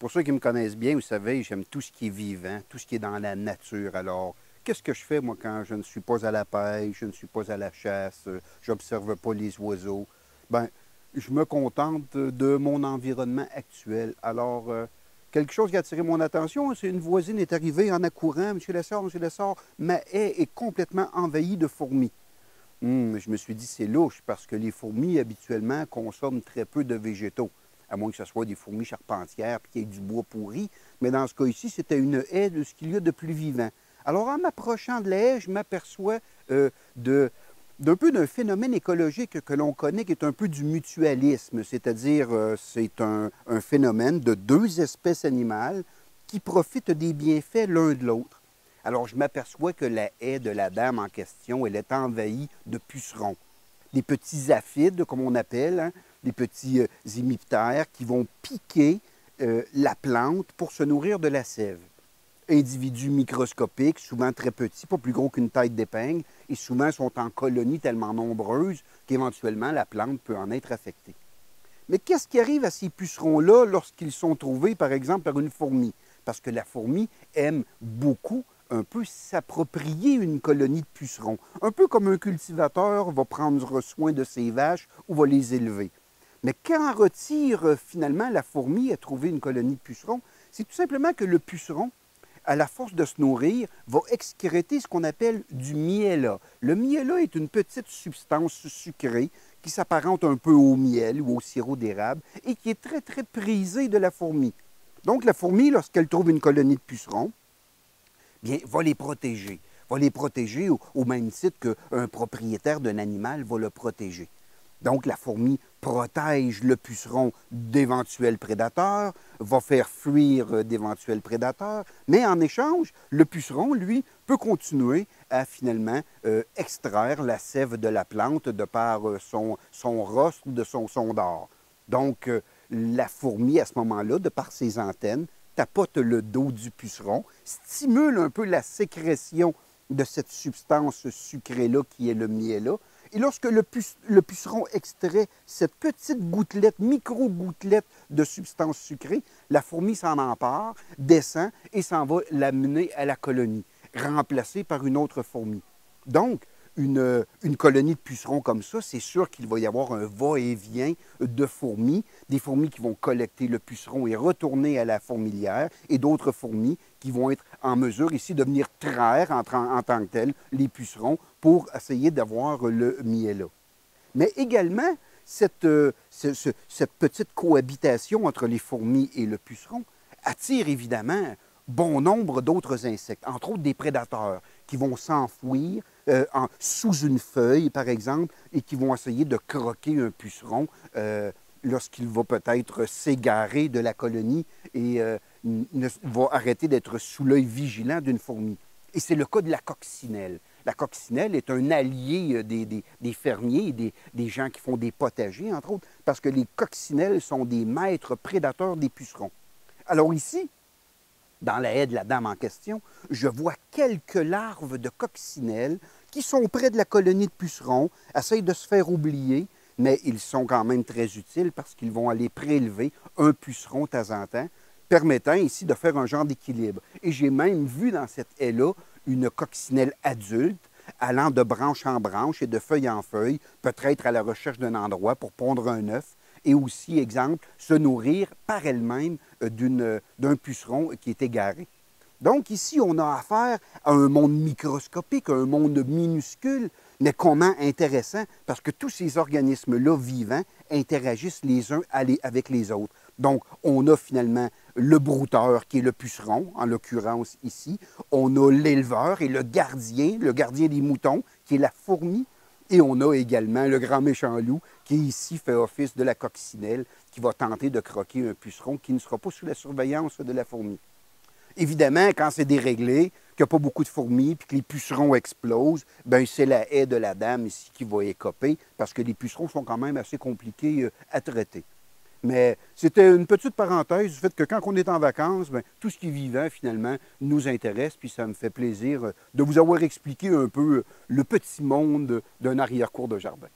Pour ceux qui me connaissent bien, vous savez, j'aime tout ce qui est vivant, tout ce qui est dans la nature. Alors, qu'est-ce que je fais, moi, quand je ne suis pas à la pêche, je ne suis pas à la chasse, j'observe pas les oiseaux? Ben, je me contente de mon environnement actuel. Alors, quelque chose qui a attiré mon attention, c'est une voisine est arrivée en accourant. Monsieur Lessard, ma haie est complètement envahie de fourmis. Je me suis dit, c'est louche, parce que les fourmis, habituellement, consomment très peu de végétaux, à moins que ce soit des fourmis charpentières puis qu'il y ait du bois pourri. Mais dans ce cas ici, c'était une haie de ce qu'il y a de plus vivant. Alors, en m'approchant de la haie, je m'aperçois d'un peu d'un phénomène écologique que l'on connaît, qui est un peu du mutualisme, c'est-à-dire c'est un phénomène de deux espèces animales qui profitent des bienfaits l'un de l'autre. Alors, je m'aperçois que la haie de la dame en question, elle est envahie de pucerons. Des petits aphides, comme on appelle, hein, des petits hémiptères qui vont piquer la plante pour se nourrir de la sève. Individus microscopiques, souvent très petits, pas plus gros qu'une tête d'épingle, et souvent sont en colonies tellement nombreuses qu'éventuellement la plante peut en être affectée. Mais qu'est-ce qui arrive à ces pucerons-là lorsqu'ils sont trouvés, par exemple, par une fourmi? Parce que la fourmi aime beaucoup un peu s'approprier une colonie de pucerons. Un peu comme un cultivateur va prendre soin de ses vaches ou va les élever. Mais qu'en retire finalement la fourmi à trouver une colonie de pucerons? C'est tout simplement que le puceron, à la force de se nourrir, va excréter ce qu'on appelle du miella. Le miella est une petite substance sucrée qui s'apparente un peu au miel ou au sirop d'érable et qui est très, très prisée de la fourmi. Donc la fourmi, lorsqu'elle trouve une colonie de pucerons, bien, va les protéger. Va les protéger au même titre qu'un propriétaire d'un animal va le protéger. Donc, la fourmi protège le puceron d'éventuels prédateurs, va faire fuir d'éventuels prédateurs, mais en échange, le puceron, lui, peut continuer à finalement extraire la sève de la plante de par son rostre ou de son sondor. Donc, la fourmi, à ce moment-là, de par ses antennes, tapote le dos du puceron, stimule un peu la sécrétion de cette substance sucrée-là qui est le miella. Et lorsque le puceron extrait cette petite gouttelette, micro-gouttelette de substance sucrée, la fourmi s'en empare, descend et s'en va l'amener à la colonie, remplacée par une autre fourmi. Donc, une colonie de pucerons comme ça, c'est sûr qu'il va y avoir un va-et-vient de fourmis, des fourmis qui vont collecter le puceron et retourner à la fourmilière, et d'autres fourmis qui vont être en mesure ici de venir traire en tant que tels les pucerons pour essayer d'avoir le miella. Mais également, cette petite cohabitation entre les fourmis et le puceron attire évidemment bon nombre d'autres insectes, entre autres des prédateurs qui vont s'enfouir sous une feuille, par exemple, et qui vont essayer de croquer un puceron lorsqu'il va peut-être s'égarer de la colonie et va arrêter d'être sous l'œil vigilant d'une fourmi. Et c'est le cas de la coccinelle. La coccinelle est un allié des fermiers, des gens qui font des potagers, entre autres, parce que les coccinelles sont des maîtres prédateurs des pucerons. Alors ici, dans la haie de la dame en question, je vois quelques larves de coccinelles qui sont près de la colonie de pucerons, essayent de se faire oublier, mais ils sont quand même très utiles parce qu'ils vont aller prélever un puceron de temps en temps, permettant ici de faire un genre d'équilibre. Et j'ai même vu dans cette haie-là une coccinelle adulte allant de branche en branche et de feuille en feuille, peut-être à la recherche d'un endroit pour pondre un œuf, et aussi, exemple, se nourrir par elle-même d'un puceron qui est égaré. Donc ici, on a affaire à un monde microscopique, à un monde minuscule, mais comment intéressant, parce que tous ces organismes-là vivants interagissent les uns avec les autres. Donc, on a finalement le brouteur, qui est le puceron, en l'occurrence ici. On a l'éleveur et le gardien des moutons, qui est la fourmi. Et on a également le grand méchant loup, qui ici fait office de la coccinelle, qui va tenter de croquer un puceron qui ne sera pas sous la surveillance de la fourmi. Évidemment, quand c'est déréglé, qu'il n'y a pas beaucoup de fourmis, puis que les pucerons explosent, bien c'est la haie de la dame ici qui va écoper, parce que les pucerons sont quand même assez compliqués à traiter. Mais c'était une petite parenthèse du fait que quand on est en vacances, bien, tout ce qui est vivant, finalement, nous intéresse, puis ça me fait plaisir de vous avoir expliqué un peu le petit monde d'un arrière-cour de jardin.